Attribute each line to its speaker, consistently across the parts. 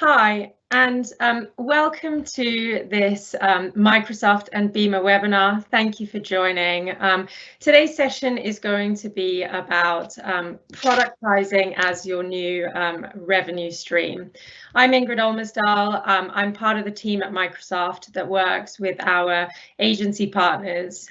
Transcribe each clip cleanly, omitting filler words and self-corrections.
Speaker 1: Hi, and welcome to this Microsoft and BIMA webinar. Thank you for joining. Today's session is going to be about productising as your new revenue stream. I'm Ingrid Olmersdahl. I'm part of the team at Microsoft that works with our agency partners.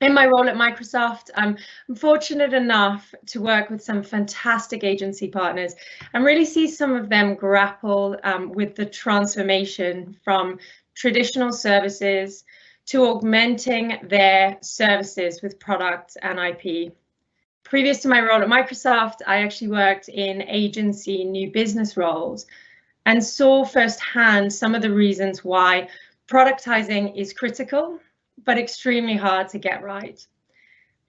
Speaker 1: In my role at Microsoft, I'm fortunate enough to work with some fantastic agency partners and really see some of them grapple with the transformation from traditional services to augmenting their services with products and IP. Previous to my role at Microsoft, I actually worked in agency new business roles and saw firsthand some of the reasons why productising is critical but extremely hard to get right.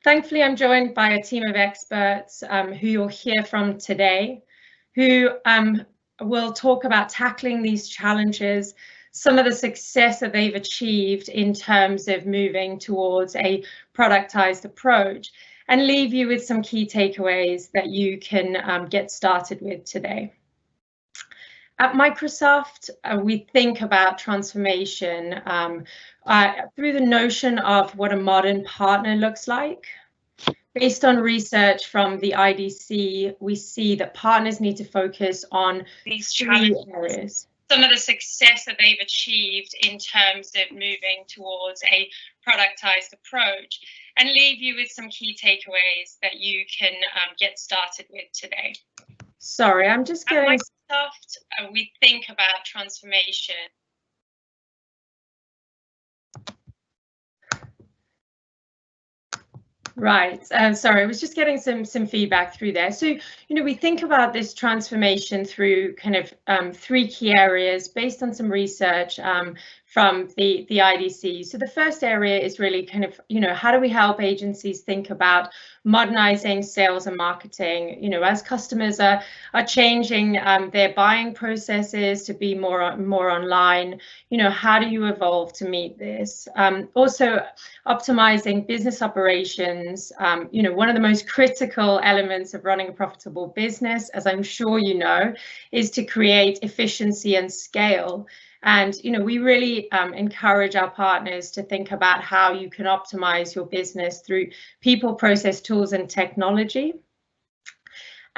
Speaker 1: Thankfully, I'm joined by a team of experts who you'll hear from today, who will talk about tackling these challenges, some of the success that they've achieved in terms of moving towards a productised approach, and leave you with some key takeaways that you can get started with today. At Microsoft, we think about transformation through the notion of what a modern partner looks like. Based on research from the IDC, we see that partners need to focus on these three areas. Some of the success that they've achieved in terms of moving towards a productised approach, and leave you with some key takeaways that you can get started with today. Sorry, I'm just getting... At Microsoft, we think about transformation. Right, sorry, I was just getting some feedback through there. So, we think about this transformation through kind of three key areas based on some research from the IDC. So the first area is really kind of, how do we help agencies think about modernizing sales and marketing, as customers are changing their buying processes to be more online, how do you evolve to meet this? Also optimizing business operations, one of the most critical elements of running a profitable business, as I'm sure you know, is to create efficiency and scale. And, we really encourage our partners to think about how you can optimize your business through people, process, tools, and technology.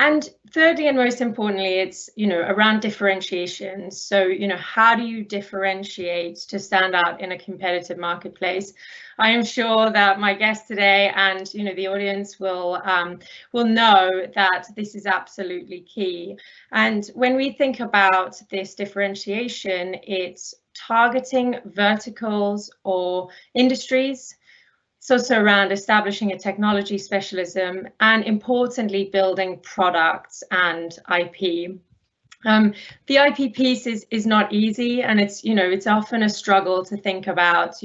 Speaker 1: And thirdly, and most importantly, it's, around differentiation. So, how do you differentiate to stand out in a competitive marketplace? I am sure that my guest today and, the audience will know that this is absolutely key. And when we think about this differentiation, it's targeting verticals or industries. It's also around establishing a technology specialism and, importantly, building products and IP. The IP piece is not easy, and it's often a struggle to think about,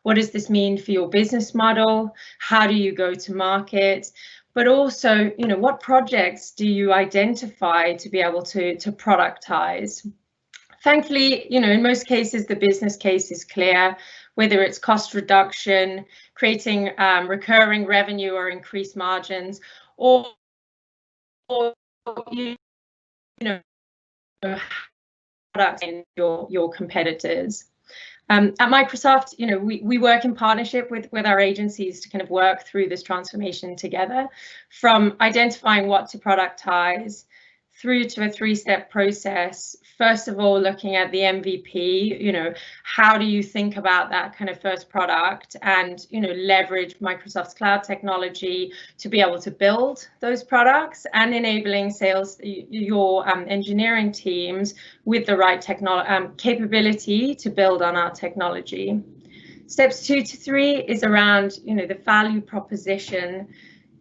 Speaker 1: what does this mean for your business model? How do you go to market? But also, what projects do you identify to be able to productize? Thankfully, in most cases, the business case is clear, whether it's cost reduction, creating recurring revenue or increased margins, or products in your competitors. At Microsoft, we work in partnership with our agencies to kind of work through this transformation together, from identifying what to productize through to a three-step process. First of all, looking at the MVP, how do you think about that kind of first product and, leverage Microsoft's cloud technology to be able to build those products, and enabling your engineering teams with the right capability to build on our technology. Steps 2 to 3 is around, the value proposition,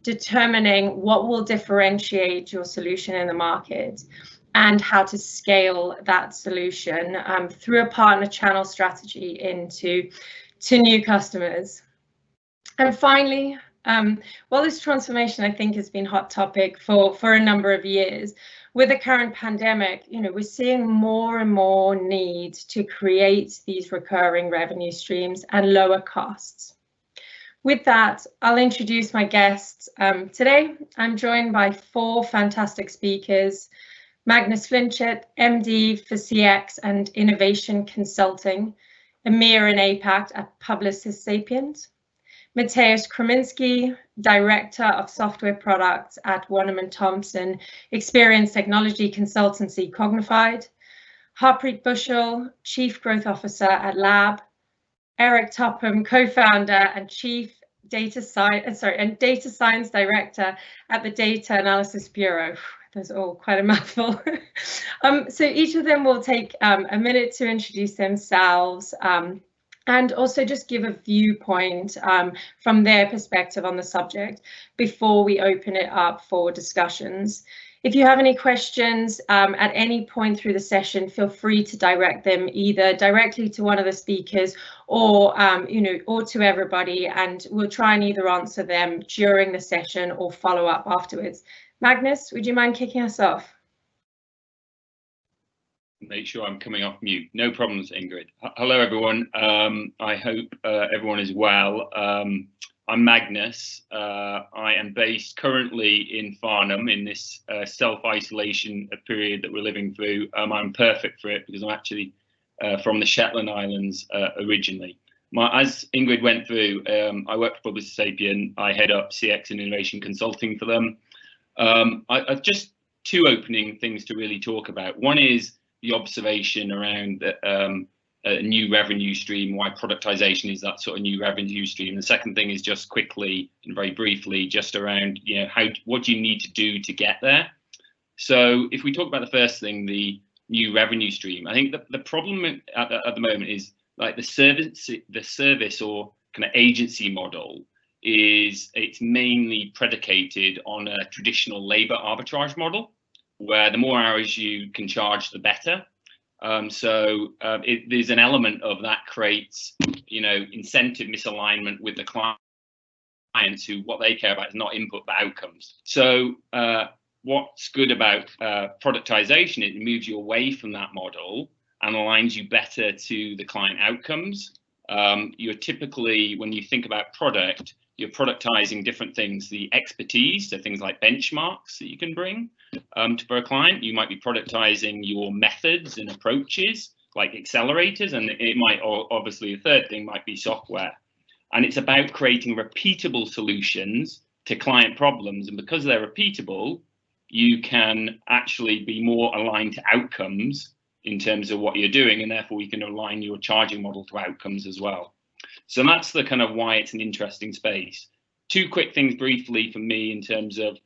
Speaker 1: determining what will differentiate your solution in the market and how to scale that solution through a partner channel strategy into new customers. And finally, while this transformation, I think, has been a hot topic for a number of years, with the current pandemic, we're seeing more and more need to create these recurring revenue streams and lower costs. With that, I'll introduce my guests. Today, I'm joined by 4 fantastic speakers. Magnus Flinchett, MD for CX and Innovation Consulting, EMEA and APAC at Publicis Sapient. Mateusz Kaminski, Director of Software Products at Wunderman Thompson, Experience Technology Consultancy Cognified. Harpreet Bushell, Chief Growth Officer at Lab. Eric Topham, Co-founder and Chief Data Science Director at the Data Analysis Bureau. That's all quite a mouthful. So each of them will take a minute to introduce themselves and also just give a viewpoint from their perspective on the subject before we open it up for discussions. If you have any questions at any point through the session, feel free to direct them either directly to one of the speakers or, or to everybody, and we'll try and either answer them during the session or follow up afterwards. Magnus, would you mind kicking us off?
Speaker 2: Make sure I'm coming off mute. No problems, Ingrid. Hello, everyone. I hope everyone is well. I'm Magnus. I am based currently in Farnham in this self-isolation period that we're living through. I'm perfect for it because I'm actually from the Shetland Islands originally. As Ingrid went through, I work for Publicis Sapient. I head up CX and innovation consulting for them. I've just two opening things to really talk about. One is the observation around a new revenue stream, why productization is that sort of new revenue stream. The second thing is just quickly and very briefly just around, what do you need to do to get there? So if we talk about the first thing, the new revenue stream, I think the problem at the moment is like the service or kind of agency model it's mainly predicated on a traditional labor arbitrage model, where the more hours you can charge, the better. There's an element of that creates, incentive misalignment with the clients who what they care about is not input but outcomes. So what's good about productization, it moves you away from that model and aligns you better to the client outcomes. You're typically, when you think about product, you're productizing different things, the expertise, so things like benchmarks that you can bring for a client. You might be productizing your methods and approaches like accelerators, and it might, or obviously the third thing might be software. And it's about creating repeatable solutions to client problems. And because they're repeatable, you can actually be more aligned to outcomes in terms of what you're doing, and therefore you can align your charging model to outcomes as well. So that's the kind of why it's an interesting space. Two quick things briefly for me in terms of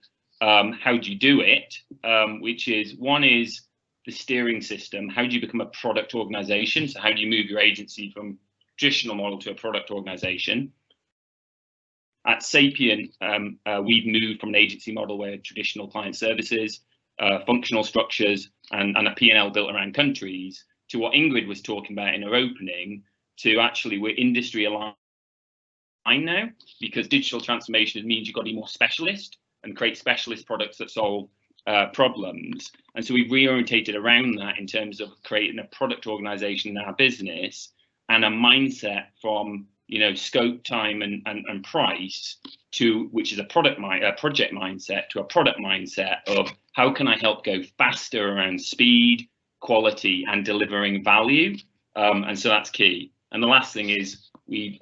Speaker 2: how do you do it, which is one is the steering system. How do you become a product organization? So how do you move your agency from traditional model to a product organization? At Sapient, we've moved from an agency model where traditional client services, functional structures and a P&L built around countries to what Ingrid was talking about in her opening, to actually we're industry aligned now, because digital transformation means you've got to be more specialist and create specialist products that solve problems. And so we've reorientated around that in terms of creating a product organization in our business and a mindset from scope, time and price to which is a project mindset to a product mindset of how can I help go faster around speed, quality and delivering value. And so that's key. And the last thing is we've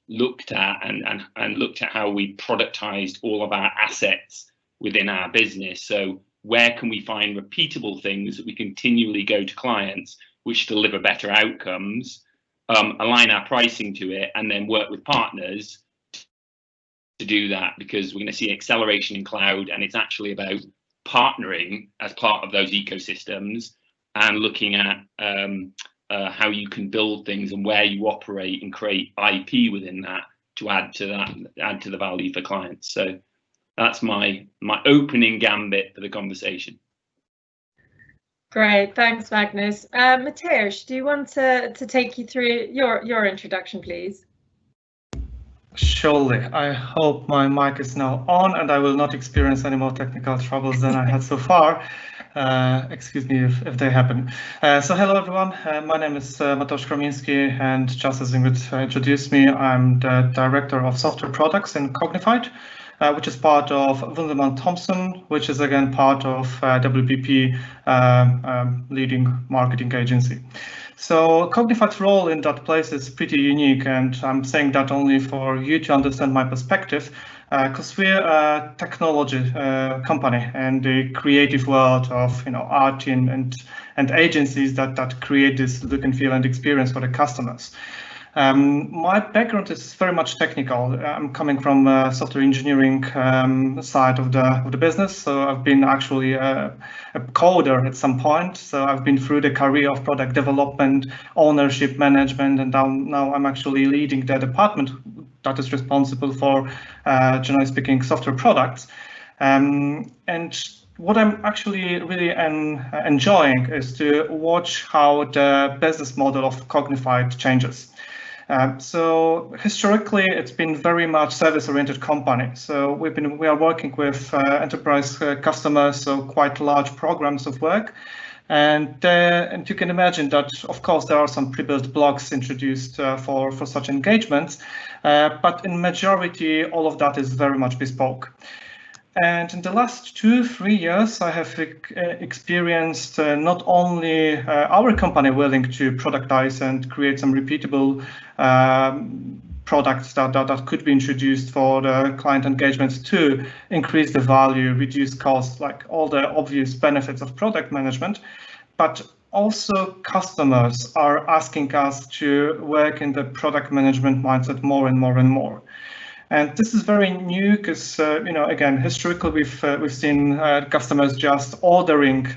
Speaker 2: looked at and looked at how we productized all of our assets within our business. So where can we find repeatable things that we continually go to clients which deliver better outcomes, align our pricing to it, and then work with partners to do that, because we're going to see acceleration in cloud, and it's actually about partnering as part of those ecosystems and looking at how you can build things and where you operate and create IP within that to add to the value for clients. So that's my opening gambit for the conversation.
Speaker 1: Great, thanks, Magnus. Mateusz, do you want to take you through your introduction, please?
Speaker 3: Surely. I hope my mic is now on and I will not experience any more technical troubles than I had so far. Excuse me if they happen. So hello everyone, my name is Mateusz Kaminski, and just as Ingrid introduced me, I'm the Director of Software Products in Cognified. which is part of Wunderman Thompson, which is again part of WPP, leading marketing agency. So Cognified's role in that place is pretty unique, and I'm saying that only for you to understand my perspective, because we're a technology company and the creative world of art and agencies that create this look and feel and experience for the customers. My background is very much technical. I'm coming from software engineering side of the business, so I've been actually a coder at some point. So I've been through the career of product development, ownership, management, and now I'm actually leading the department that is responsible for generally speaking software products. And what I'm actually really enjoying is to watch how the business model of Cognified changes. So historically, it's been very much service-oriented company. So we are working with enterprise customers, so quite large programs of work, and you can imagine that of course there are some pre-built blocks introduced for such engagements, but in majority all of that is very much bespoke. And in the last 2-3 years, I have experienced not only our company willing to productize and create some repeatable products that could be introduced for the client engagements to increase the value, reduce costs, like all the obvious benefits of product management, but also customers are asking us to work in the product management mindset more and more and more. And this is very new because, again, historically we've seen customers just ordering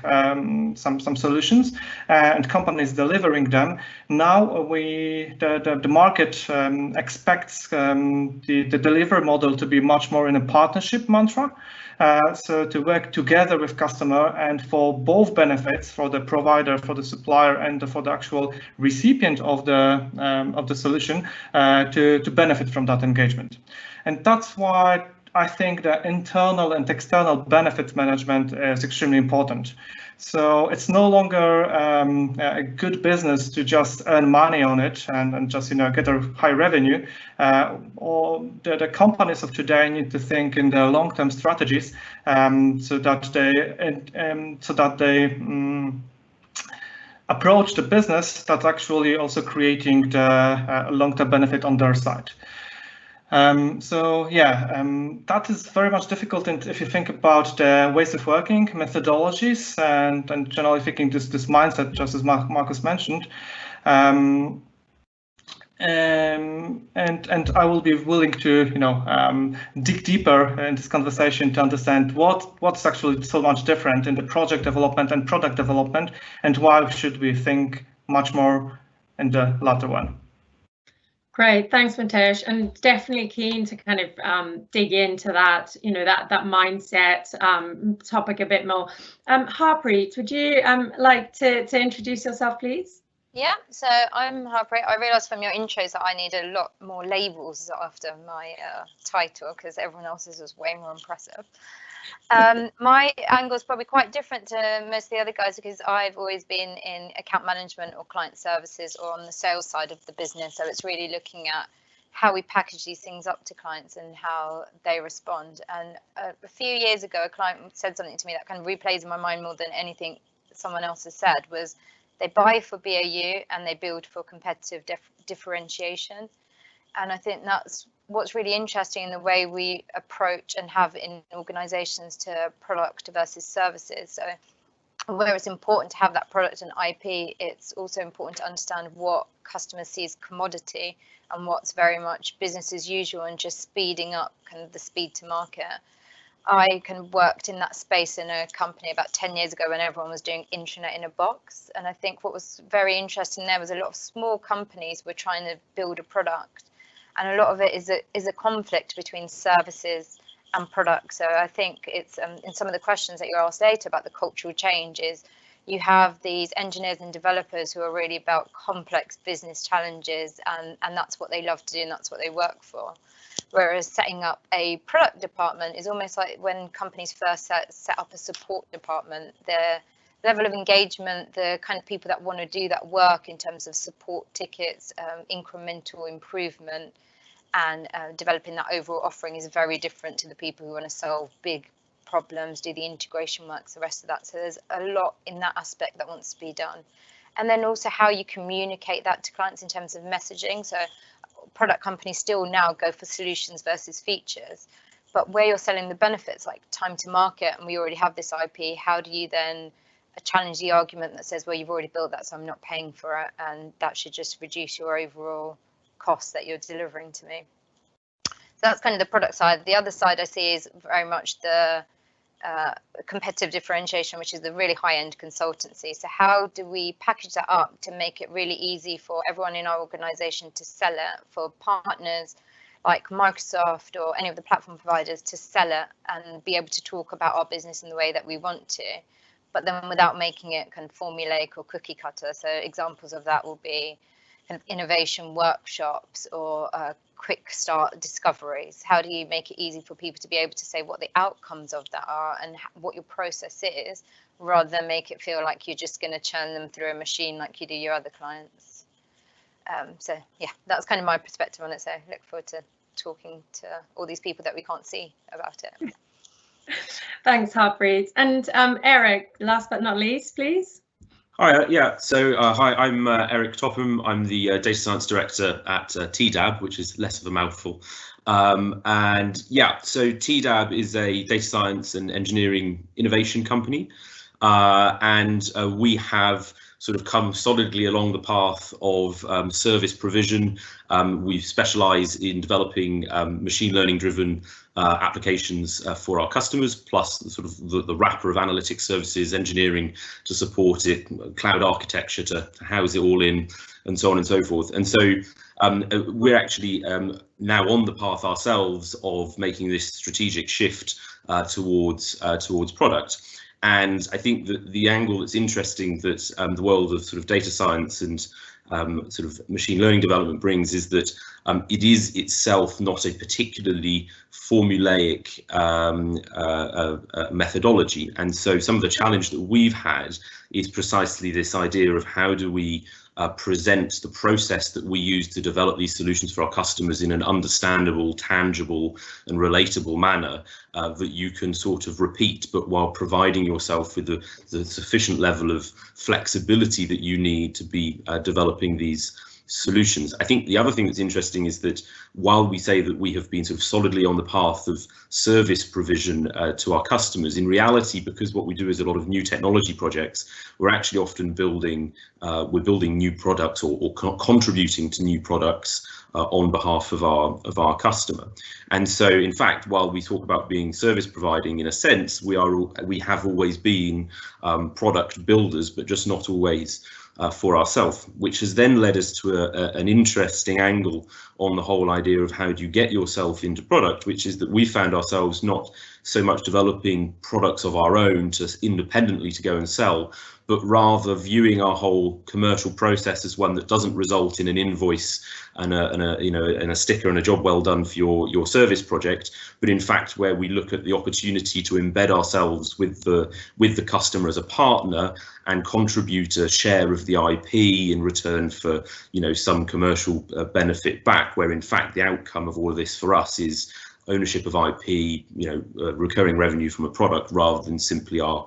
Speaker 3: some solutions and companies delivering them. Now the market expects the delivery model to be much more in a partnership mantra. So to work together with customer and for both benefits, for the provider, for the supplier, and for the actual recipient of the solution to benefit from that engagement. And that's why I think that internal and external benefit management is extremely important. So it's no longer a good business to just earn money on it and just get a high revenue. Or the companies of today need to think in their long-term strategies so that they approach the business that's actually also creating the long-term benefit on their side. That is very much difficult. And if you think about the ways of working, methodologies, and generally thinking this mindset, just as Marcus mentioned, and I will be willing to dig deeper in this conversation to understand what's actually so much different in the project development and product development, and why should we think much more in the latter one.
Speaker 1: Great, thanks, Mateusz, and definitely keen to kind of dig into that, that mindset topic a bit more. Harpreet, would you like to introduce yourself, please?
Speaker 4: Yeah, so I'm Harpreet. I realised from your intros that I need a lot more labels after my title because everyone else's was way more impressive. My angle is probably quite different to most of the other guys because I've always been in account management or client services or on the sales side of the business. So it's really looking at how we package these things up to clients and how they respond. And a few years ago, a client said something to me that kind of replays in my mind more than anything someone else has said, was they buy for BAU and they build for competitive differentiation. And I think that's what's really interesting in the way we approach and have in organizations to product versus services. So where it's important to have that product and IP, it's also important to understand what customers see as commodity and what's very much business as usual and just speeding up kind of the speed to market. I kind of worked in that space in a company about 10 years ago when everyone was doing intranet in a box. And I think what was very interesting there was a lot of small companies were trying to build a product. And a lot of it is a conflict between services and products. So I think it's in some of the questions that you asked later about the cultural change is you have these engineers and developers who are really about complex business challenges and that's what they love to do and that's what they work for. Whereas setting up a product department is almost like when companies first set up a support department, their level of engagement, the kind of people that want to do that work in terms of support tickets, incremental improvement, and developing that overall offering is very different to the people who want to solve big problems, do the integration works, the rest of that. So there's a lot in that aspect that wants to be done. And then also how you communicate that to clients in terms of messaging. So product companies still now go for solutions versus features, but where you're selling the benefits like time to market, and we already have this IP, how do you then challenge the argument that says, well, you've already built that, so I'm not paying for it, and that should just reduce your overall cost that you're delivering to me. So that's kind of the product side. The other side I see is very much the competitive differentiation, which is the really high-end consultancy. So how do we package that up to make it really easy for everyone in our organization to sell it, for partners like Microsoft or any of the platform providers to sell it and be able to talk about our business in the way that we want to, but then without making it kind of formulaic or cookie cutter. So examples of that will be kind of innovation workshops or quick start discoveries. How do you make it easy for people to be able to say what the outcomes of that are and what your process is, rather than make it feel like you're just going to churn them through a machine like you do your other clients. So yeah, that's kind of my perspective on it. So I look forward to talking to all these people that we can't see about it.
Speaker 1: Thanks, Harpreet. And Eric, last but not least, please.
Speaker 5: Hi, yeah, so hi, I'm Eric Topham. I'm the Data Science Director at TDAB, which is less of a mouthful. And yeah, so TDAB is a data science and engineering innovation company. And we have sort of come solidly along the path of service provision. We specialise in developing machine learning driven applications for our customers, plus sort of the wrapper of analytics services, engineering to support it, cloud architecture to house it all in, and so on and so forth. And so we're actually now on the path ourselves of making this strategic shift towards product. And I think that the angle that's interesting that the world of sort of data science and sort of machine learning development brings is that it is itself not a particularly formulaic methodology. And so some of the challenge that we've had is precisely this idea of how do we present the process that we use to develop these solutions for our customers in an understandable, tangible and relatable manner that you can sort of repeat, but while providing yourself with the sufficient level of flexibility that you need to be developing these solutions. I think the other thing that's interesting is that while we say that we have been sort of solidly on the path of service provision to our customers, in reality, because what we do is a lot of new technology projects, we're actually often building new products or contributing to new products on behalf of our customer. And so, in fact, while we talk about being service providing, in a sense, we have always been product builders, but just not always for ourselves, which has then led us to an interesting angle on the whole idea of how do you get yourself into product, which is that we found ourselves not so much developing products of our own to independently to go and sell, but rather viewing our whole commercial process as one that doesn't result in an invoice and a sticker and a job well done for your service project, but in fact where we look at the opportunity to embed ourselves with the customer as a partner and contribute a share of the IP in return for some commercial benefit back, where in fact the outcome of all of this for us is ownership of IP, recurring revenue from a product, rather than simply our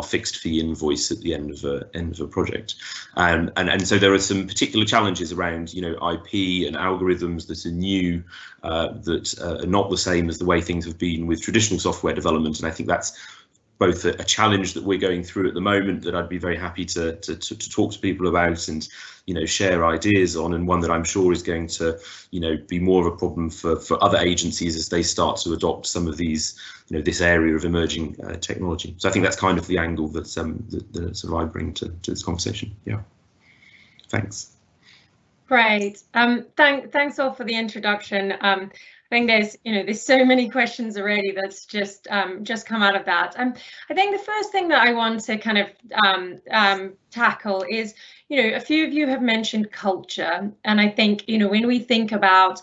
Speaker 5: fixed fee invoice at the end of a project. And so there are some particular challenges around IP and algorithms that are new, that are not the same as the way things have been with traditional software development. And I think that's both a challenge that we're going through at the moment that I'd be very happy to talk to people about and share ideas on, and one that I'm sure is going to be more of a problem for other agencies as they start to adopt some of these this area of emerging technology. So I think that's kind of the angle that that sort of I bring to this conversation. Yeah, thanks.
Speaker 1: Great. Thanks all for the introduction. I think there's so many questions already that's just come out of that. I think the first thing that I want to kind of tackle is, a few of you have mentioned culture, and I think when we think about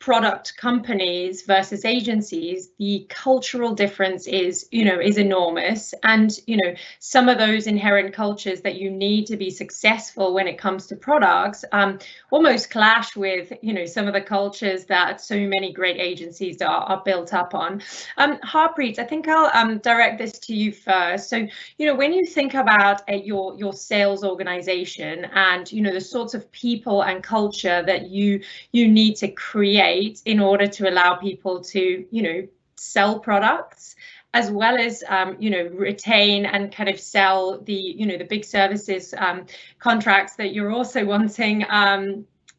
Speaker 1: product companies versus agencies, the cultural difference is, is enormous. And, some of those inherent cultures that you need to be successful when it comes to products almost clash with, some of the cultures that so many great agencies are built up on. Harpreet, I think I'll direct this to you first. So, when you think about your sales organization and, the sorts of people and culture that you need to create in order to allow people to, sell products, as well as, retain and kind of sell the, the big services contracts that you're also wanting,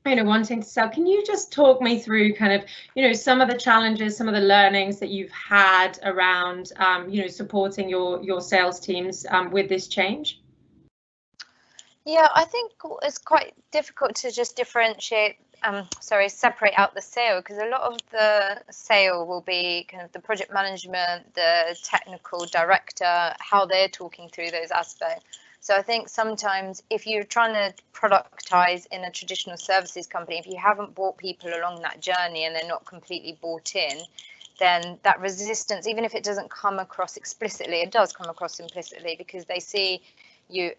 Speaker 1: wanting to sell. Can you just talk me through kind of, some of the challenges, some of the learnings that you've had around, supporting your sales teams with this change?
Speaker 4: Yeah, I think it's quite difficult to just differentiate, separate out the sale, because a lot of the sale will be kind of the project management, the technical director, how they're talking through those aspects. So I think sometimes if you're trying to productize in a traditional services company, if you haven't brought people along that journey and they're not completely bought in, then that resistance, even if it doesn't come across explicitly, it does come across implicitly, because they see you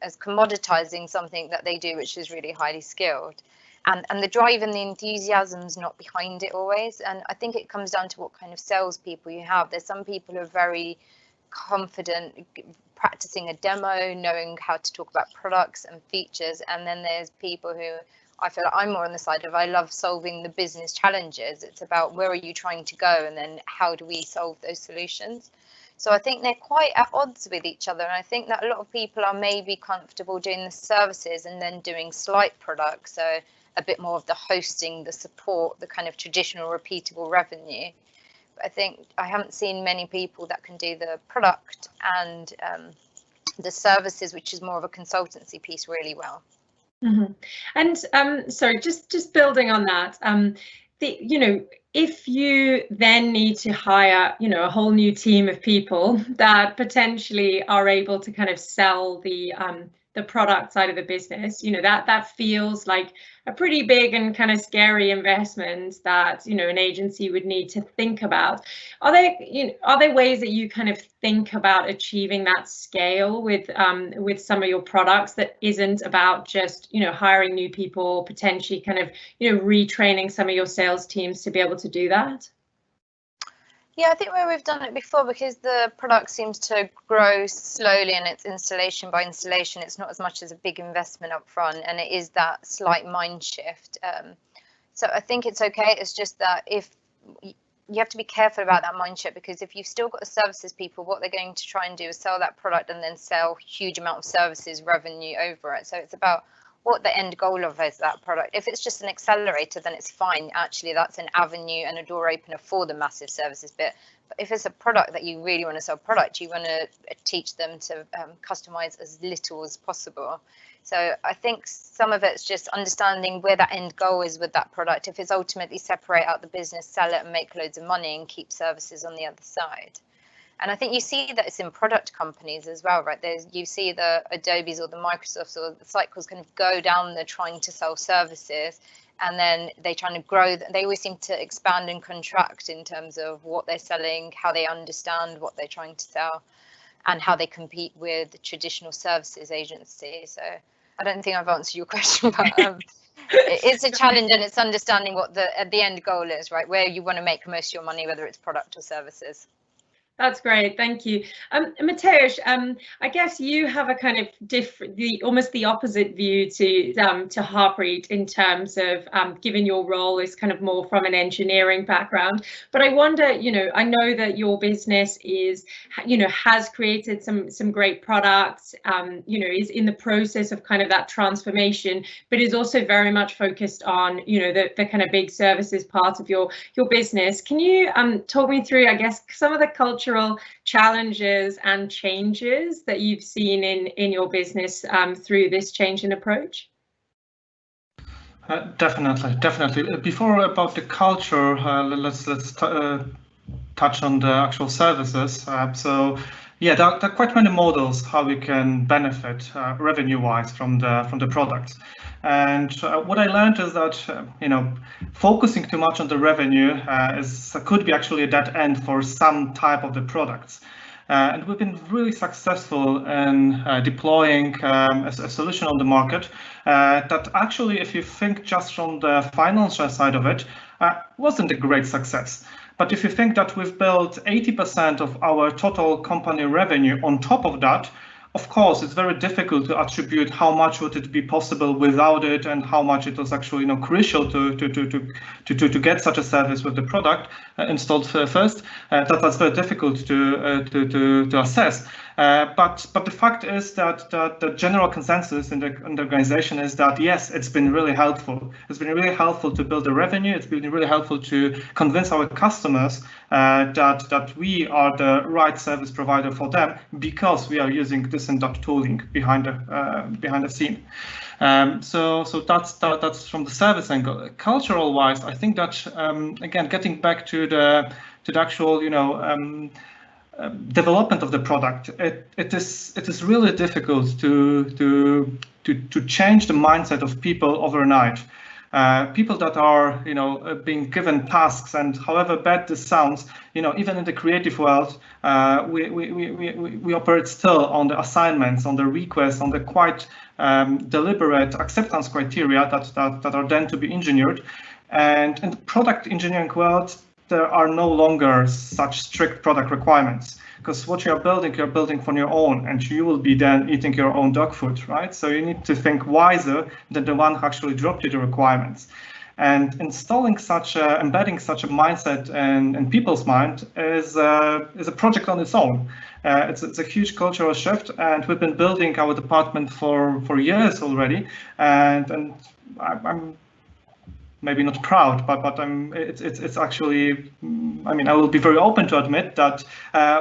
Speaker 4: as commoditizing something that they do, which is really highly skilled. And the drive and the enthusiasm's not behind it always. And I think it comes down to what kind of salespeople you have. There's some people who are very confident practicing a demo, knowing how to talk about products and features. And then there's people who I feel like I'm more on the side of I love solving the business challenges. It's about where are you trying to go, and then how do we solve those solutions? So I think they're quite at odds with each other. And I think that a lot of people are maybe comfortable doing the services and then doing slight products. So a bit more of the hosting, the support, the kind of traditional repeatable revenue. But I think I haven't seen many people that can do the product and the services, which is more of a consultancy piece, really well.
Speaker 1: Mm-hmm. And sorry, just building on that, if you then need to hire, a whole new team of people that potentially are able to kind of sell the product side of the business, that feels like a pretty big and kind of scary investment that, an agency would need to think about. Are there ways that you kind of think about achieving that scale with some of your products that isn't about just, hiring new people, potentially kind of, retraining some of your sales teams to be able to do that?
Speaker 4: Yeah, I think where we've done it before, because the product seems to grow slowly and it's installation by installation, it's not as much as a big investment up front, and it is that slight mind shift. So I think it's okay. It's just that if you have to be careful about that mind shift, because if you've still got the services people, what they're going to try and do is sell that product and then sell huge amount of services revenue over it. So it's about what the end goal of is that product. If it's just an accelerator, then it's fine. Actually, that's an avenue and a door opener for the massive services bit. But if it's a product that you really want to sell product, you want to teach them to customize as little as possible. So I think some of it's just understanding where that end goal is with that product. If it's ultimately separate out the business, sell it and make loads of money and keep services on the other side. And I think you see that it's in product companies as well, right? You see the Adobes or the Microsofts or the Cycles kind of go down there trying to sell services, and then they're trying to grow. They always seem to expand and contract in terms of what they're selling, how they understand what they're trying to sell, and how they compete with the traditional services agencies. So I don't think I've answered your question, but it's a challenge, and it's understanding what the end goal is, right? Where you want to make most of your money, whether it's product or services.
Speaker 1: That's great, thank you. Mateusz, I guess you have a kind of almost the opposite view to Harpreet in terms of given your role is kind of more from an engineering background. But I wonder, I know that your business is, has created some great products, is in the process of kind of that transformation, but is also very much focused on, the kind of big services part of your business. Can you talk me through, I guess, some of the cultural challenges and changes that you've seen in your business through this change in approach?
Speaker 3: Definitely. Before about the culture, let's touch on the actual services. So Yeah, there are quite many models how we can benefit revenue-wise from the products. And what I learned is that focusing too much on the revenue could be actually a dead end for some type of the products. And we've been really successful in deploying a solution on the market that actually, if you think just from the financial side of it, wasn't a great success. But if you think that we've built 80% of our total company revenue on top of that, of course, it's very difficult to attribute how much would it be possible without it, and how much it was actually crucial to get such a service with the product installed first. That's very difficult to assess. But the fact is that the general consensus in the organization is that yes, it's been really helpful. It's been really helpful to build the revenue. It's been really helpful to convince our customers that we are the right service provider for them, because we are using this and that tooling behind the scene. So that's from the service angle. Cultural wise, I think that again, getting back to the actual development of the product, it is really difficult to change the mindset of people overnight. People that are being given tasks, and however bad this sounds, even in the creative world, we operate still on the assignments, on the requests, on the quite deliberate acceptance criteria that are then to be engineered. And in the product engineering world, there are no longer such strict product requirements, because what you're building for your own, and you will be then eating your own dog food, right? So you need to think wiser than the one who actually dropped you the requirements. And embedding such a mindset in people's mind is a project on its own. It's a huge cultural shift, and we've been building our department for years already, and I'm maybe not proud, but it's actually, I mean, I will be very open to admit that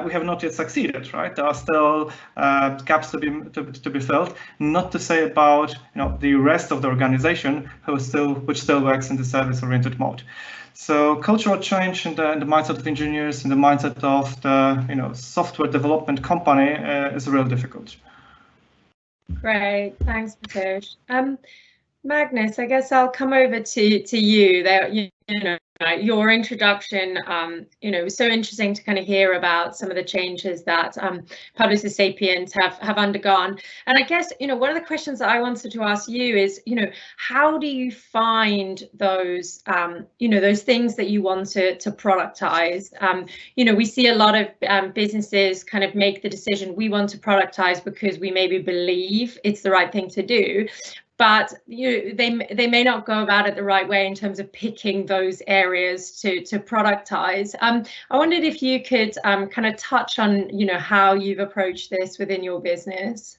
Speaker 3: we have not yet succeeded, right? There are still gaps to be filled. Not to say about the rest of the organization which still works in the service-oriented mode. So cultural change in the mindset of engineers, in the mindset of the software development company is really difficult.
Speaker 1: Great, thanks, Mateusz. Magnus, I guess I'll come over to you. There, your introduction, was so interesting to kind of hear about some of the changes that Publicis Sapient have undergone. And I guess, one of the questions that I wanted to ask you is, how do you find those, those things that you want to productize? We see a lot of businesses kind of make the decision, we want to productize because we maybe believe it's the right thing to do. But they may not go about it the right way in terms of picking those areas to productize. I wondered if you could kind of touch on how you've approached this within your business.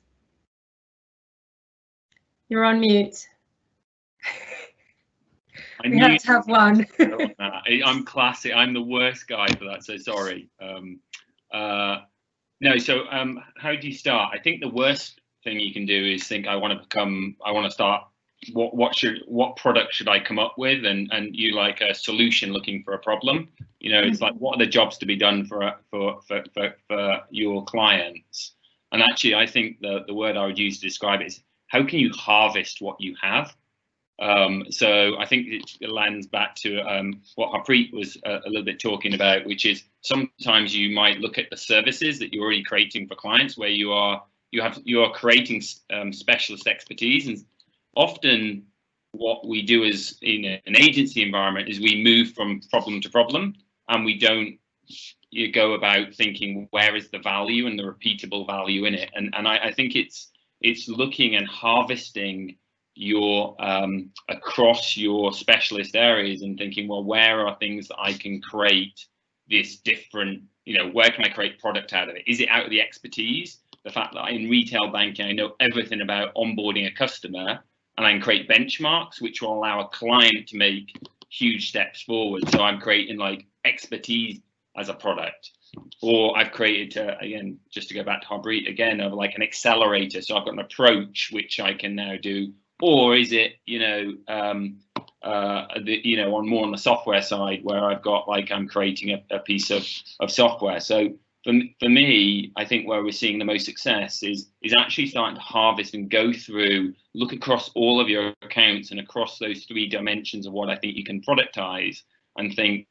Speaker 1: You're on mute. We have to have one.
Speaker 2: I'm classic. I'm the worst guy for that, so sorry. No, so how do you start? I think the worst thing you can do is think, I want to start, what product should I come up with, and you like a solution looking for a problem. It's like, what are the jobs to be done for your clients? And actually, I think the word I would use to describe it is, how can you harvest what you have? So I think it lands back to what Harpreet was a little bit talking about, which is sometimes you might look at the services that you're already creating for clients, where you are creating specialist expertise. And often what we do is, in an agency environment, is we move from problem to problem, and we don't go about thinking, where is the value and the repeatable value in it? And I think it's looking and harvesting your across your specialist areas, and thinking, well, where are things that I can create this different, where can I create product out of it? Is it out of the expertise? The fact that in retail banking, I know everything about onboarding a customer, and I can create benchmarks which will allow a client to make huge steps forward. So I'm creating like expertise as a product, or I've created, again, just to go back to Harpreet again, of like an accelerator. So I've got an approach which I can now do. Or is it, on more on the software side, where I've got like, I'm creating a piece of software. So for me, I think where we're seeing the most success is actually starting to harvest and go through, look across all of your accounts and across those 3 dimensions of what I think you can productize, and think,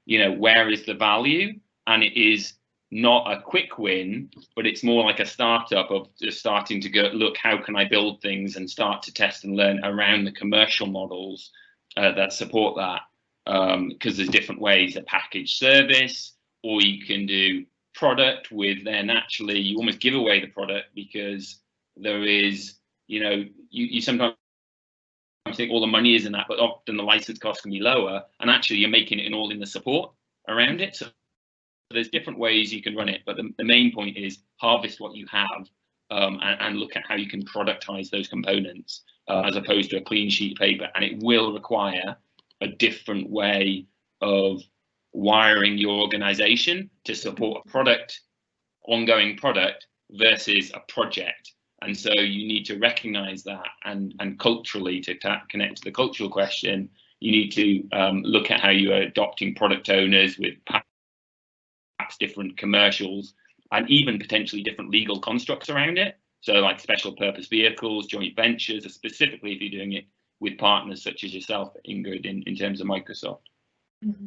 Speaker 2: you know, where is the value? And it is not a quick win, but it's more like a startup of just starting to go, look, how can I build things and start to test and learn around the commercial models that support that. Because there's different ways, a package service, or you can do product with, then actually you almost give away the product, because there is, you know, you sometimes think all the money is in that, but often the license cost can be lower, and actually you're making it all in the support around it. So there's different ways you can run it, but the main point is harvest what you have, and look at how you can productize those components, as opposed to a clean sheet of paper. And it will require a different way of wiring your organization to support a product, ongoing product, versus a project. And so you need to recognize that, and culturally, to connect to the cultural question, you need to look at how you are adopting product owners with perhaps different commercials, and even potentially different legal constructs around it. So like special purpose vehicles, joint ventures, or specifically if you're doing it with partners such as yourself, Ingrid, in terms of Microsoft.
Speaker 1: Mm-hmm.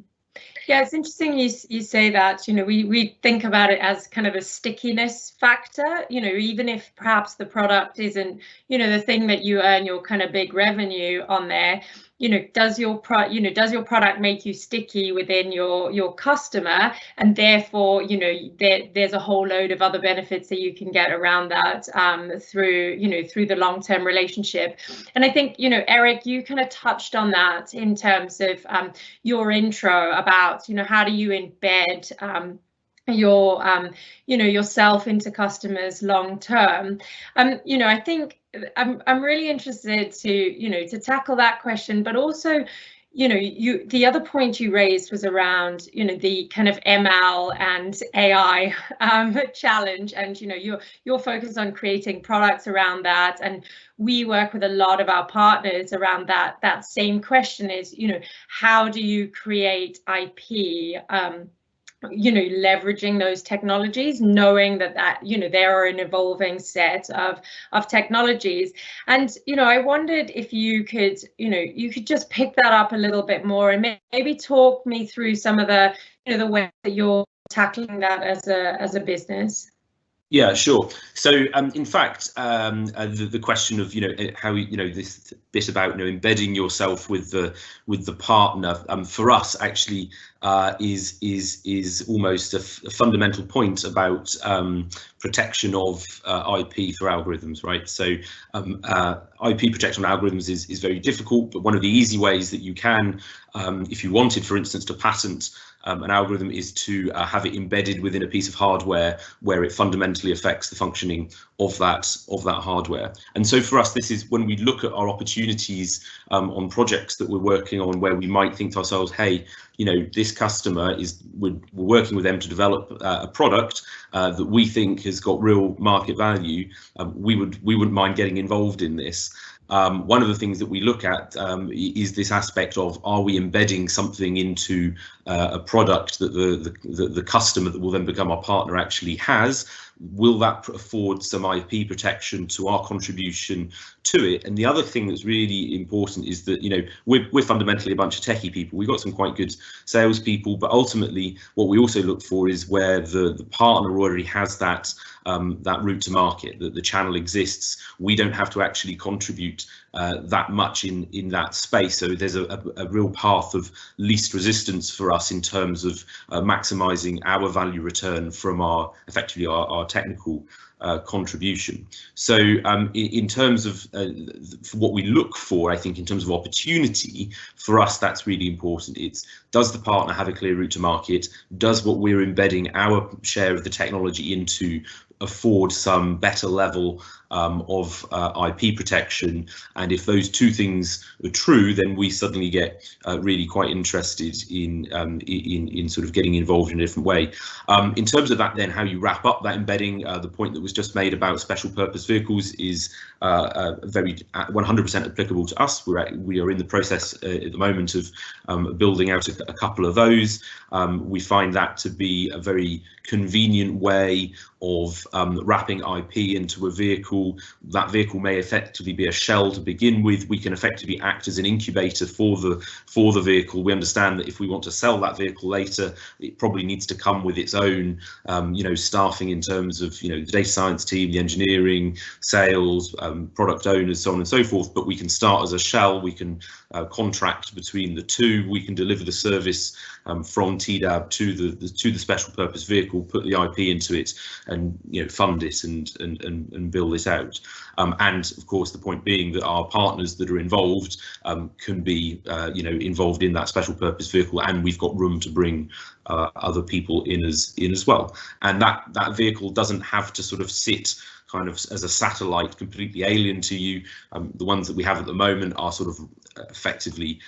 Speaker 1: Yeah, it's interesting you say that, you know, we think about it as kind of a stickiness factor, you know, even if perhaps the product isn't, you know, the thing that you earn your kind of big revenue on there, you know, does your product make you sticky within your customer, and therefore, you know, there's a whole load of other benefits that you can get around that through the long-term relationship. And I think, you know, Eric, you kind of touched on that in terms of your intro about, you know, how do you embed yourself into customers long term. You know, I think I'm really interested to tackle that question, but also, you know, the other point you raised was around, you know, the kind of ML and AI challenge, and, you know, you're focused on creating products around that, and we work with a lot of our partners around that same question is, you know, how do you create IP, you know, leveraging those technologies, knowing that you know, there are an evolving set of technologies. And, you know, I wondered if you could just pick that up a little bit more and maybe talk me through some of the, you know, the way that you're tackling that as a business.
Speaker 5: Yeah, sure. So, in fact, the question of, you know, how, you know, this bit about, you know, embedding yourself with the partner, for us actually is almost a fundamental point about protection of IP for algorithms, right? So, IP protection on algorithms is very difficult, but one of the easy ways that you can, if you wanted, for instance, to patent an algorithm, is to have it embedded within a piece of hardware where it fundamentally affects the functioning of that hardware. And so for us, this is when we look at our opportunities on projects that we're working on, where we might think to ourselves, hey, you know, this customer we're working with them to develop a product that we think has got real market value. We wouldn't mind getting involved in this. One of the things that we look at is this aspect of, are we embedding something into a product that the customer that will then become our partner actually has? Will that afford some IP protection to our contribution to it? And the other thing that's really important is that, you know, we're fundamentally a bunch of techie people. We've got some quite good salespeople, but ultimately what we also look for is where the partner already has that route to market, that the channel exists. We don't have to actually contribute that much in that space. So there's a real path of least resistance for us in terms of maximizing our value return from our technical contribution. So in terms of what we look for, I think in terms of opportunity, for us, that's really important. It's, does the partner have a clear route to market? Does what we're embedding our share of the technology into afford some better level of IP protection. And if those two things are true, then we suddenly get really quite interested in sort of getting involved in a different way. In terms of that, then how you wrap up that embedding, the point that was just made about special purpose vehicles is very 100% applicable to us. We are in the process at the moment of building out a couple of those. We find that to be a very convenient way of wrapping IP into a vehicle. That vehicle may effectively be a shell to begin with. We can effectively act as an incubator for the vehicle. We understand that if we want to sell that vehicle later, it probably needs to come with its own staffing in terms of the data science team, the engineering, sales, product owners, so on and so forth. But we can start as a shell. We can contract between the two. We can deliver the service from TDAB to the special purpose vehicle, put the IP into it, and fund it and build it out. And of course, the point being that our partners that are involved can be involved in that special purpose vehicle, and we've got room to bring other people in as well. And that vehicle doesn't have to sort of sit kind of as a satellite completely alien to you. The ones that we have at the moment are sort of effectively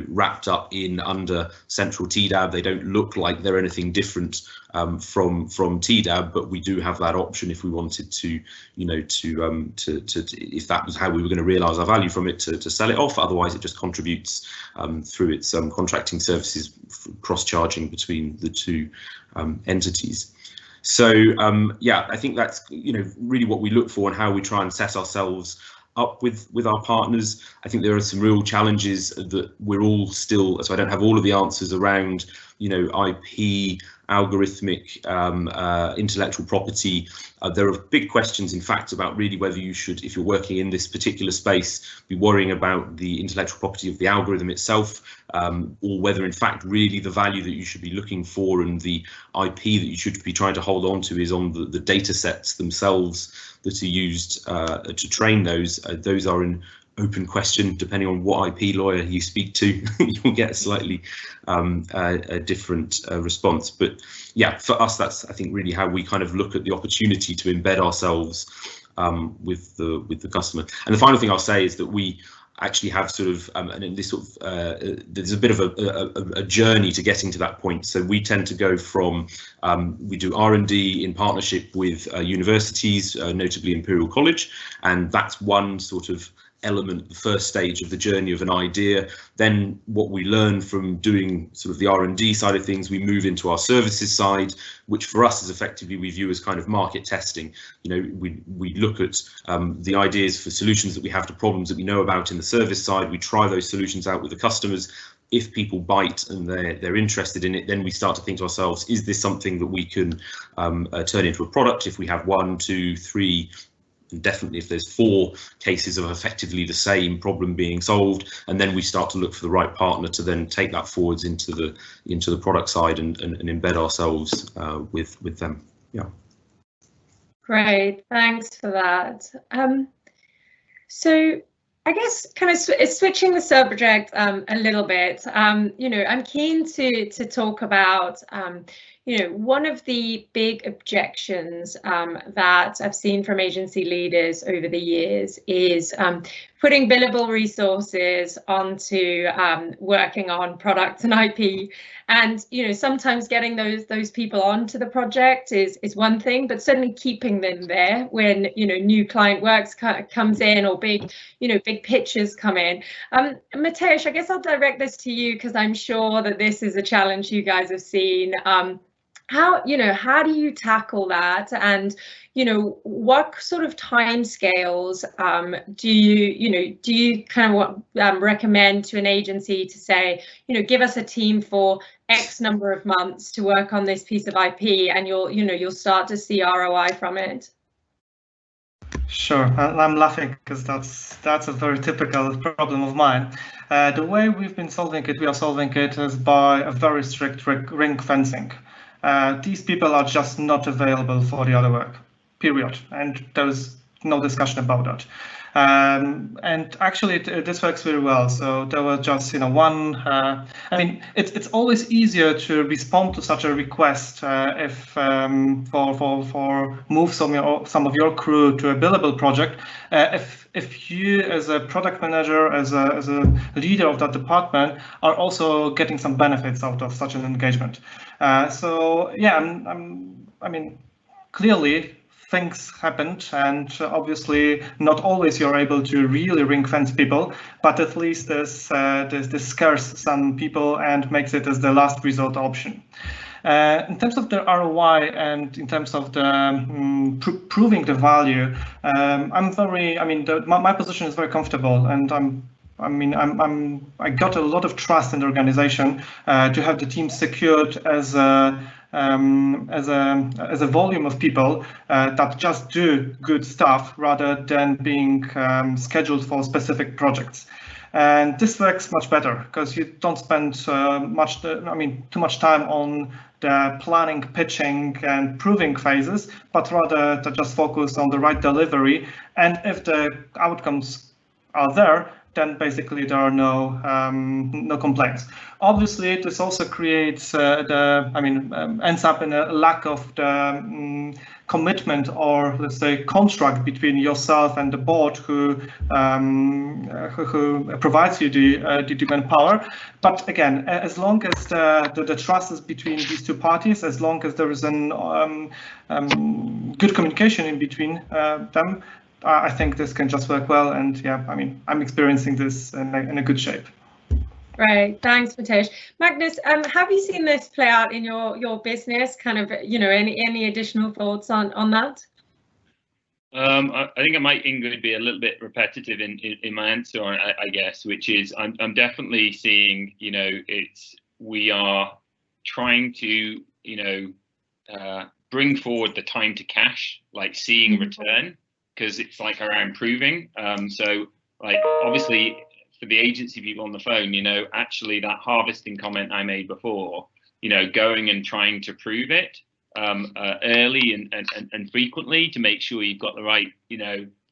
Speaker 5: wrapped up in under central TDAB. They don't look like they're anything different from TDAB, but we do have that option if we wanted to if that was how we were going to realize our value from it, to sell it off. Otherwise it just contributes through its contracting services, cross-charging between the two entities. So yeah, I think that's really what we look for and how we try and set ourselves up with our partners. I think there are some real challenges that we're all still, so I don't have all of the answers around IP, algorithmic, intellectual property. There are big questions, in fact, about really whether you should, if you're working in this particular space, be worrying about the intellectual property of the algorithm itself, or whether, in fact, really the value that you should be looking for and the IP that you should be trying to hold on to is on the data sets themselves that are used to train those. Those are an open question. Depending on what IP lawyer you speak to, you'll get a slightly a different response. But yeah, for us, that's, I think, really how we kind of look at the opportunity to embed ourselves with the customer. And the final thing I'll say is that we actually have sort of, and in this sort of, there's a bit of a journey to getting to that point. So we tend to go from, we do R&D in partnership with universities, notably Imperial College, and that's one sort of element, the first stage of the journey of an idea. Then what we learn from doing sort of the R&D side of things, we move into our services side, which for us is effectively we view as kind of market testing. We look at the ideas for solutions that we have to problems that we know about in the service side. We try those solutions out with the customers. If people bite and they're interested in it, then we start to think to ourselves, is this something that we can turn into a product? If we have 1, 2, 3, and definitely if there's 4 cases of effectively the same problem being solved, and then we start to look for the right partner to then take that forwards into the product side and embed ourselves with them. Yeah.
Speaker 1: Great, thanks for that. So I guess kind of switching the subject a little bit, I'm keen to talk about one of the big objections that I've seen from agency leaders over the years is putting billable resources onto working on products and IP. And sometimes getting those people onto the project is one thing, but certainly keeping them there when new client works comes in, or big pitches come in. Mateusz, I guess I'll direct this to you because I'm sure that this is a challenge you guys have seen. How do you tackle that, and what sort of timescales do you kind of recommend to an agency to say, give us a team for X number of months to work on this piece of IP, and you'll start to see ROI from it?
Speaker 3: Sure, I'm laughing because that's a very typical problem of mine. The way we've been solving it, we are solving it is by a very strict ring fencing. These people are just not available for the other work, period. And there's no discussion about that. And actually, this works very well. So there was just, one. I mean, it's always easier to respond to such a request if for move some of your crew to a billable project. If you, as a product manager, as a leader of that department, are also getting some benefits out of such an engagement. So yeah, I mean, clearly things happened, and obviously not always you're able to really ring fence people, but at least this scares some people and makes it as the last resort option. In terms of the ROI and in terms of the proving the value, my position is very comfortable, and I got a lot of trust in the organization to have the team secured as a volume of people that just do good stuff rather than being scheduled for specific projects. And this works much better because you don't spend too much time on the planning, pitching, and proving phases, but rather to just focus on the right delivery. And if the outcomes are there, then basically there are no complaints. Obviously, this also creates ends up in a lack of the commitment, or let's say contract, between yourself and the board who provides you the manpower. But again, as long as the trust is between these two parties, as long as there is an good communication in between them, I think this can just work well. And yeah, I'm experiencing this in a good shape.
Speaker 1: Right, thanks, Mateusz. Magnus, have you seen this play out in your business? Kind of, any additional thoughts on that?
Speaker 2: I think I might, Ingrid, be a little bit repetitive in my answer, I guess, which is I'm definitely seeing, we are trying to, bring forward the time to cash, like seeing a return, because it's like around proving. So like, obviously, for the agency people on the phone, actually that harvesting comment I made before, going and trying to prove it early and frequently to make sure you've got the right,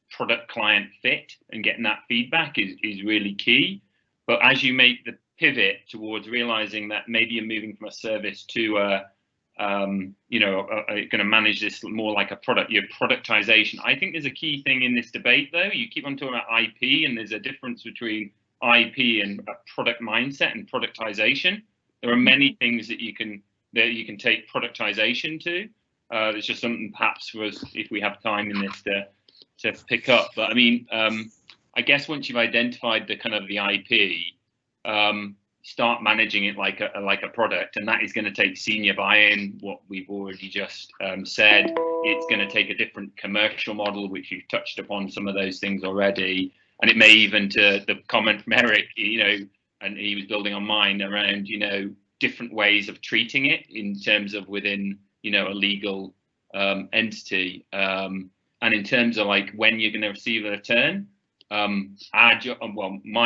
Speaker 2: product client fit, and getting that feedback is really key. But as you make the pivot towards realizing that maybe you're moving from a service to going to manage this more like a product, your productization. I think there's a key thing in this debate, though. You keep on talking about IP, and there's a difference between IP and a product mindset and productization. There are many things that you can take productization to. There's just something perhaps for us, if we have time in this, to pick up. But I guess once you've identified the kind of the IP, start managing it like a product, and that is going to take senior buy-in. What we've already just said, it's going to take a different commercial model, which you've touched upon some of those things already, and it may even, to the comment from Eric, and he was building on mine around, different ways of treating it in terms of within, a legal entity, and in terms of like when you're going to receive a return. My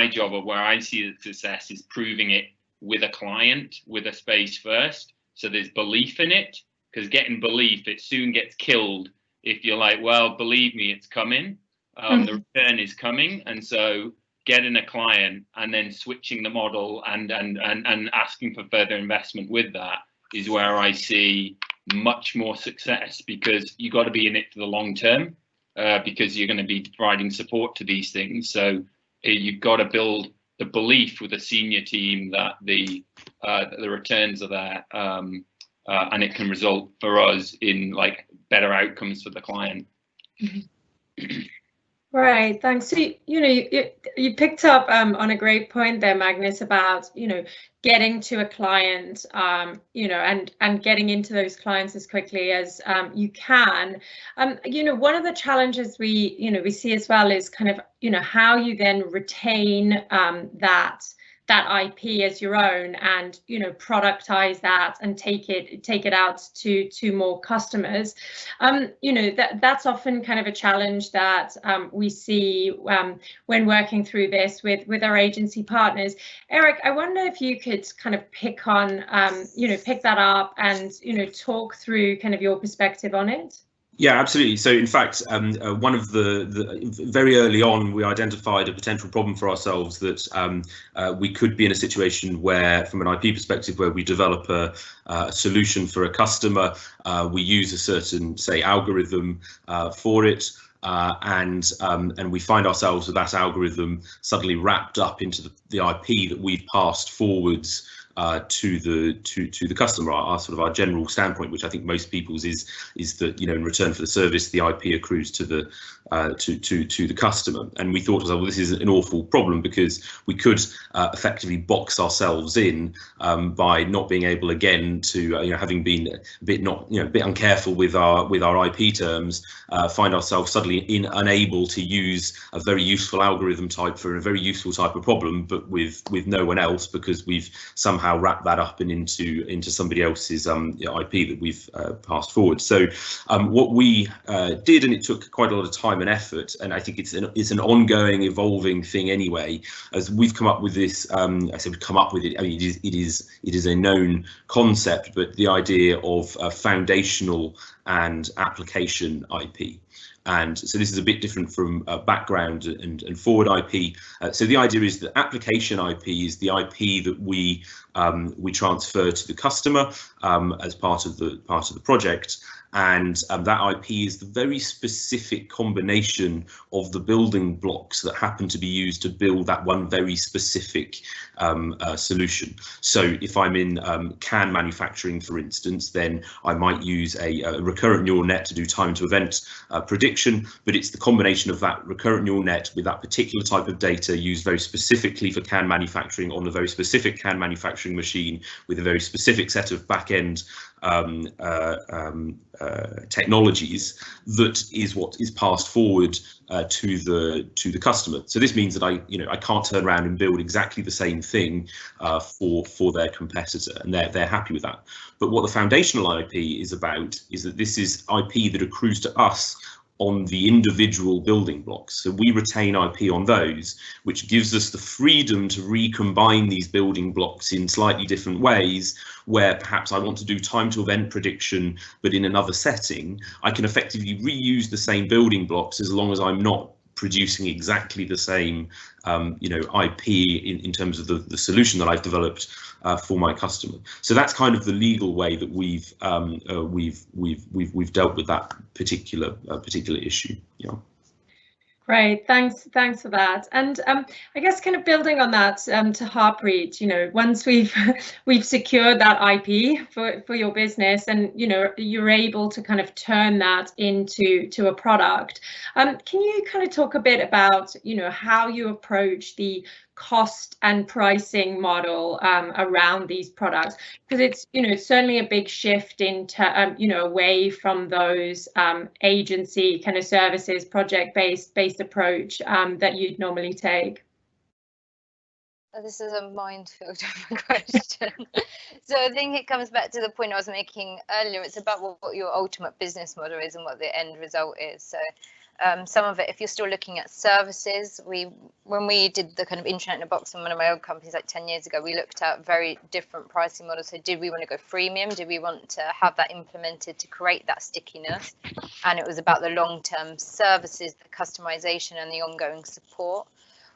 Speaker 2: job, or where I see the success, is proving it with a client, with a space first, so there's belief in it, because getting belief, it soon gets killed if you're like, well, believe me, it's coming, the return is coming. And so getting a client and then switching the model and asking for further investment with that is where I see much more success, because you got to be in it for the long term. Because you're going to be providing support to these things. So you've got to build the belief with a senior team that the returns are there, and it can result for us in like better outcomes for the client.
Speaker 1: Right, thanks. So, you picked up on a great point there, Magnus, about, getting to a client, and getting into those clients as quickly as you can. One of the challenges we see as well is kind of, how you then retain that IP as your own, and productize that and take it out to more customers. That's often kind of a challenge that we see when working through this with our agency partners. Eric, I wonder if you could kind of pick that up and talk through kind of your perspective on it.
Speaker 5: Yeah, absolutely. So in fact, one of the very early on, we identified a potential problem for ourselves that we could be in a situation where, from an IP perspective, where we develop a solution for a customer, we use a certain, say, algorithm for it. And we find ourselves with that algorithm suddenly wrapped up into the IP that we've passed forwards to the customer. Our sort of our general standpoint, which I think most people's is that, you know, in return for the service, the IP accrues to the customer. And we thought, well, this is an awful problem, because we could effectively box ourselves in by not being able again to, you know, having been a bit a bit uncareful with our IP terms, find ourselves suddenly unable to use a very useful algorithm type for a very useful type of problem, but with no one else, because we've somehow wrapped that up and into somebody else's IP that we've passed forward. So what we did, and it took quite a lot of time and effort, and I think it's an ongoing, evolving thing anyway, as we've come up with this. I said we've come up with it. I mean, it is a known concept, but the idea of foundational and application IP. And so this is a bit different from background and forward IP. So the idea is that application IP is the IP that we transfer to the customer as part of the project. And that IP is the very specific combination of the building blocks that happen to be used to build that one very specific solution. So if I'm in can manufacturing, for instance, then I might use a recurrent neural net to do time to event prediction, but it's the combination of that recurrent neural net with that particular type of data used very specifically for can manufacturing on a very specific can manufacturing machine with a very specific set of back-end technologies, that is what is passed forward to the customer. So this means that I can't turn around and build exactly the same thing for their competitor, and they're happy with that. But what the foundational IP is about is that this is IP that accrues to us on the individual building blocks. So we retain IP on those, which gives us the freedom to recombine these building blocks in slightly different ways, where perhaps I want to do time to event prediction, but in another setting, I can effectively reuse the same building blocks as long as I'm not producing exactly the same IP in terms of the solution that I've developed for my customer. So that's kind of the legal way that we've dealt with that particular issue. Yeah.
Speaker 1: Great, thanks for that. And I guess kind of building on that, to Harpreet, you know, once we've secured that IP for your business, and you know, you're able to kind of turn that into a product. Can you kind of talk a bit about, you know, how you approach the cost and pricing model around these products, because it's, you know, certainly a big shift into you know, away from those agency kind of services, project-based approach that you'd normally take.
Speaker 4: This is a minefield of a question. So I think it comes back to the point I was making earlier. It's about what your ultimate business model is and what the end result is. So some of it, if you're still looking at services, when we did the kind of internet in a box in one of my old companies like 10 years ago, we looked at very different pricing models. So did we want to go freemium? Did we want to have that implemented to create that stickiness? And it was about the long-term services, the customization and the ongoing support.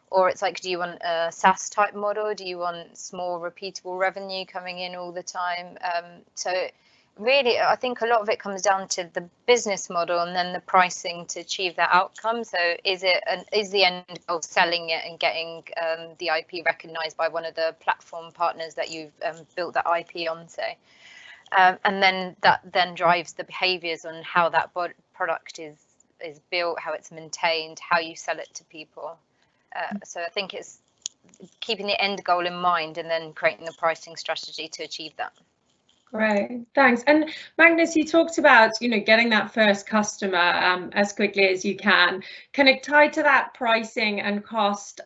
Speaker 4: Or it's like, do you want a SaaS type model? Do you want small repeatable revenue coming in all the time? So really, I think a lot of it comes down to the business model and then the pricing to achieve that outcome. So is the end goal selling it and getting the IP recognized by one of the platform partners that you've built that IP on, say? And then that then drives the behaviors on how that product is built, how it's maintained, how you sell it to people. So I think it's keeping the end goal in mind and then creating the pricing strategy to achieve that.
Speaker 1: Great, thanks. And Magnus, you talked about, you know, getting that first customer as quickly as you can. Kind of tied to that pricing and cost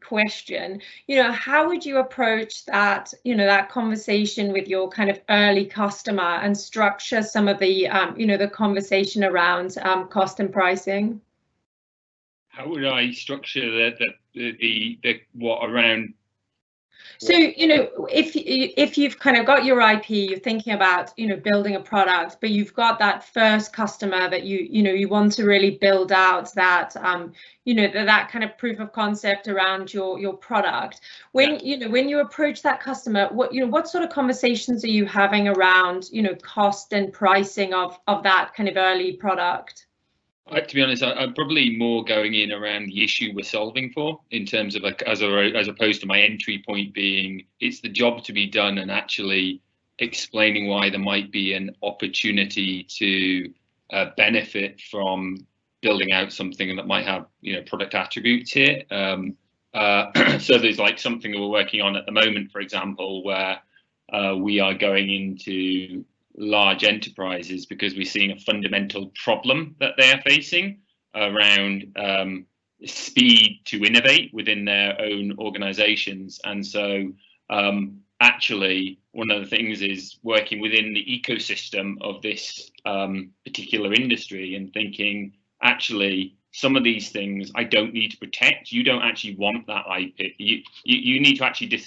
Speaker 1: question, you know, how would you approach that, you know, that conversation with your kind of early customer and structure some of the, you know, the conversation around cost and pricing?
Speaker 2: How would I structure the what around
Speaker 1: So, you know, if you've kind of got your IP, you're thinking about, you know, building a product, but you've got that first customer that you want to really build out that, you know, that kind of proof of concept around your product. When, you know, when you approach that customer, what sort of conversations are you having around, you know, cost and pricing of that kind of early product?
Speaker 2: To be honest, I'm probably more going in around the issue we're solving for, in terms of as opposed to my entry point being it's the job to be done and actually explaining why there might be an opportunity to benefit from building out something that might have, you know, product attributes here. So there's like something that we're working on at the moment, for example, where we are going into large enterprises because we're seeing a fundamental problem that they are facing around speed to innovate within their own organizations. And so actually one of the things is working within the ecosystem of this particular industry and thinking, actually, some of these things I don't need to protect. You don't actually want that IP. You need to actually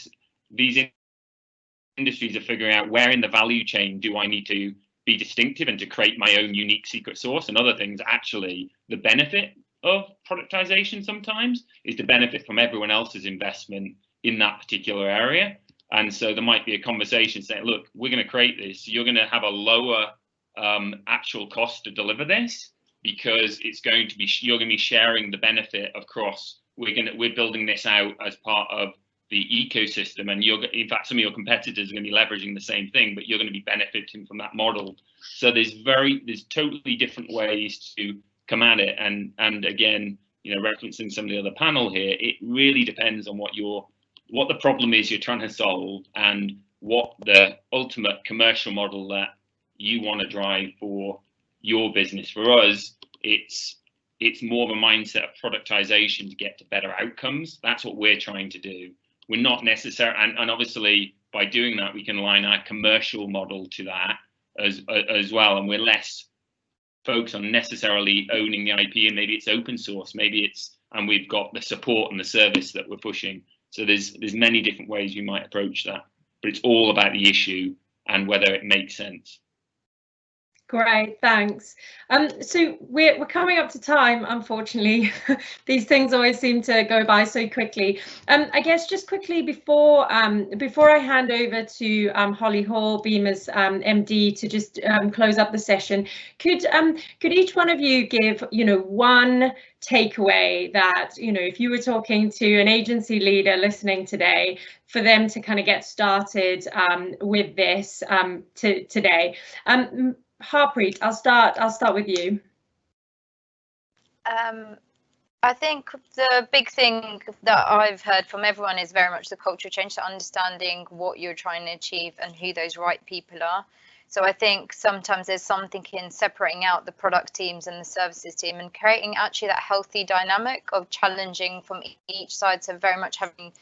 Speaker 2: these industries are figuring out where in the value chain do I need to be distinctive and to create my own unique secret sauce. And other things, actually, the benefit of productization sometimes is to benefit from everyone else's investment in that particular area. And so there might be a conversation saying, look, we're going to create this. You're going to have a lower actual cost to deliver this because it's going to be, you're going to be sharing the benefit across. We're building this out as part of the ecosystem, and in fact, some of your competitors are going to be leveraging the same thing, but you're going to be benefiting from that model. So there's totally different ways to come at it, and again, you know, referencing some of the other panel here, it really depends on what the problem is you're trying to solve and what the ultimate commercial model that you want to drive for your business. For us, it's more of a mindset of productization to get to better outcomes. That's what we're trying to do. We're not necessarily, and obviously by doing that, we can align our commercial model to that as well. And we're less focused on necessarily owning the IP, and maybe it's open source, and we've got the support and the service that we're pushing. So there's many different ways you might approach that, but it's all about the issue and whether it makes sense.
Speaker 1: Great, thanks. So we're coming up to time, unfortunately. These things always seem to go by so quickly. I guess just quickly before I hand over to Holly Hall, BIMA's MD, to just close up the session, could each one of you give, you know, one takeaway that, you know, if you were talking to an agency leader listening today, for them to kind of get started with this today. Harpreet, I'll start with you.
Speaker 4: I think the big thing that I've heard from everyone is very much the culture change, so understanding what you're trying to achieve and who those right people are. So I think sometimes there's something in separating out the product teams and the services team and creating actually that healthy dynamic of challenging from each side. So very much having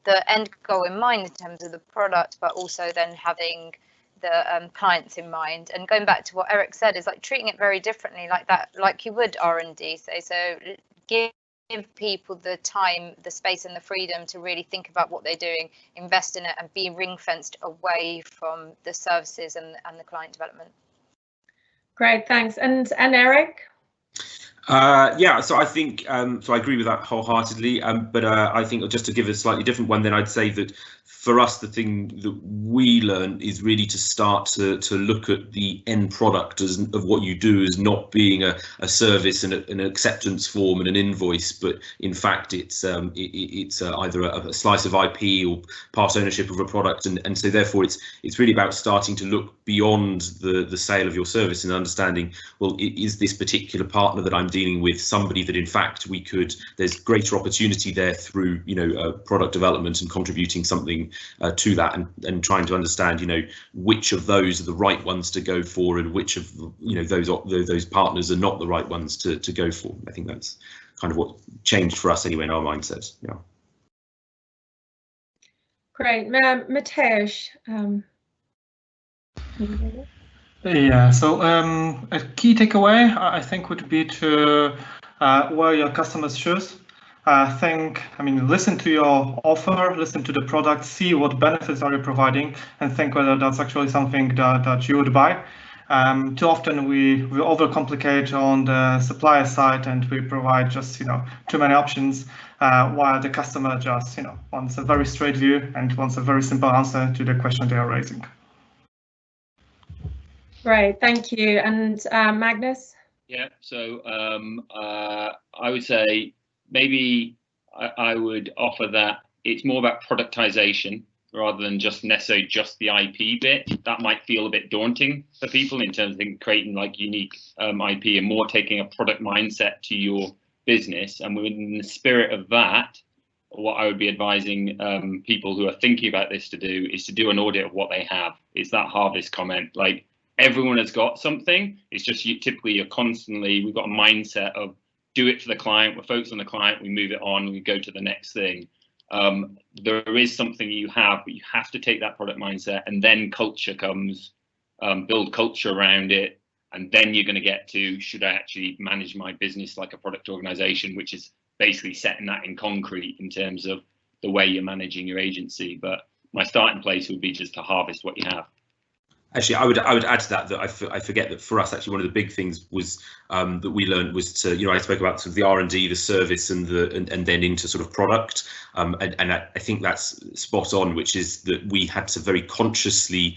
Speaker 4: the end goal in mind in terms of the product, but also then having the clients in mind. And going back to what Eric said, is like treating it very differently, like that, like you would R&D. So give people the time, the space and the freedom to really think about what they're doing, invest in it, and be ring fenced away from the services and the client development.
Speaker 1: Great, thanks. And Eric?
Speaker 5: Yeah, so I think so I agree with that wholeheartedly, but I think just to give a slightly different one, then I'd say that for us, the thing that we learn is really to start to look at the end product of what you do as not being a service and an acceptance form and an invoice, but in fact it's either a slice of IP or part ownership of a product, and so therefore it's really about starting to look beyond the sale of your service and understanding, well, is this particular partner that I'm dealing with somebody that in fact there's greater opportunity there through, you know, product development and contributing something to that, and trying to understand, you know, which of those are the right ones to go for and which of, you know, those partners are not the right ones to go for. I think that's kind of what changed for us anyway in our mindsets. Yeah.
Speaker 1: Great, Mateusz.
Speaker 3: Yeah, so a key takeaway I think would be to wear your customers' shoes. listen to your offer, listen to the product, see what benefits are you providing, and think whether that's actually something that you would buy. Too often we overcomplicate on the supplier side and we provide just too many options, while the customer just wants a very straight view and wants a very simple answer to the question they are raising.
Speaker 1: Right, thank you. And Magnus?
Speaker 2: Yeah, so I would say maybe I would offer that it's more about productization rather than just necessarily just the IP bit. That might feel a bit daunting for people in terms of creating like unique IP, and more taking a product mindset to your business. And within the spirit of that, what I would be advising people who are thinking about this to do is to do an audit of what they have. It's that harvest comment. Like, everyone has got something. It's just we've got a mindset of do it for the client. We're focused on the client. We move it on. We go to the next thing. There is something you have, but you have to take that product mindset, and then culture comes. Build culture around it, and then you're going to get to, should I actually manage my business like a product organization, which is basically setting that in concrete in terms of the way you're managing your agency. But my starting place would be just to harvest what you have.
Speaker 5: Actually, I would add to that I forget that for us, actually, one of the big things was that we learned was to, I spoke about sort of the R&D, the service, and then into sort of product, and I think that's spot on, which is that we had to very consciously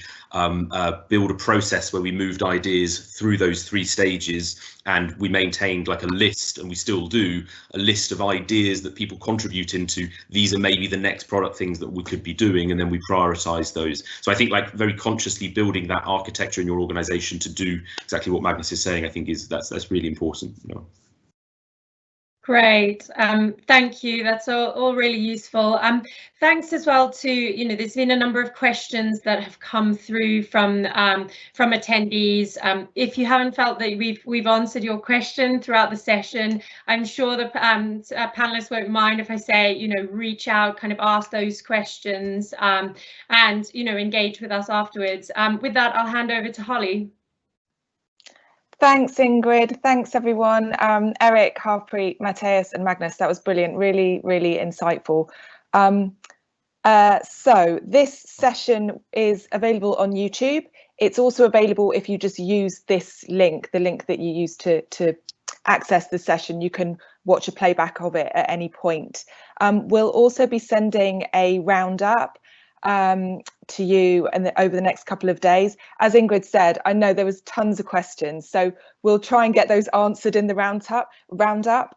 Speaker 5: build a process where we moved ideas through those 3 stages, and we maintained like a list, and we still do, a list of ideas that people contribute into. These are maybe the next product things that we could be doing, and then we prioritize those. So I think like very consciously building that architecture in your organization to do exactly what Magnus is saying, I think that's really important.
Speaker 1: Great, thank you. That's all really useful. Thanks as well to, there's been a number of questions that have come through from attendees. If you haven't felt that we've answered your question throughout the session, I'm sure the panelists won't mind if I say, reach out, kind of ask those questions, and engage with us afterwards. With that, I'll hand over to Holly.
Speaker 6: Thanks, Ingrid. Thanks, everyone. Eric, Harpreet, Matthias, and Magnus. That was brilliant. Really, really insightful. So this session is available on YouTube. It's also available if you just use this link, the link that you use to access the session. You can watch a playback of it at any point. We'll also be sending a roundup to you and over the next couple of days. As Ingrid said, I know there was tons of questions, so we'll try and get those answered in the roundup.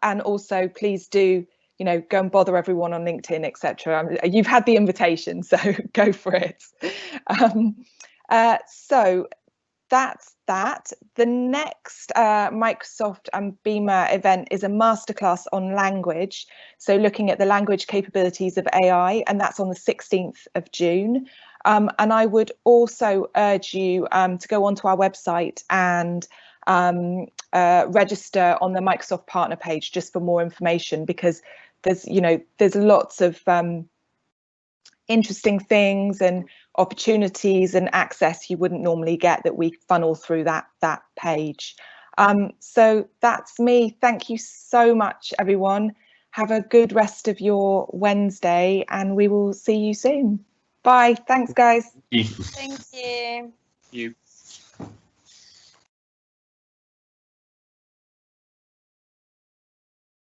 Speaker 6: And also, please do, go and bother everyone on LinkedIn, etc. You've had the invitation, so go for it. So that's that. The next Microsoft and BIMA event is a masterclass on language. So looking at the language capabilities of AI, and that's on the 16th of June. And I would also urge you to go onto our website and register on the Microsoft partner page just for more information, because there's lots of interesting things and opportunities and access you wouldn't normally get that we funnel through that page. So that's me. Thank you so much, everyone. Have a good rest of your Wednesday, and we will see you soon. Bye. Thanks, guys.
Speaker 4: Thank you.
Speaker 2: You.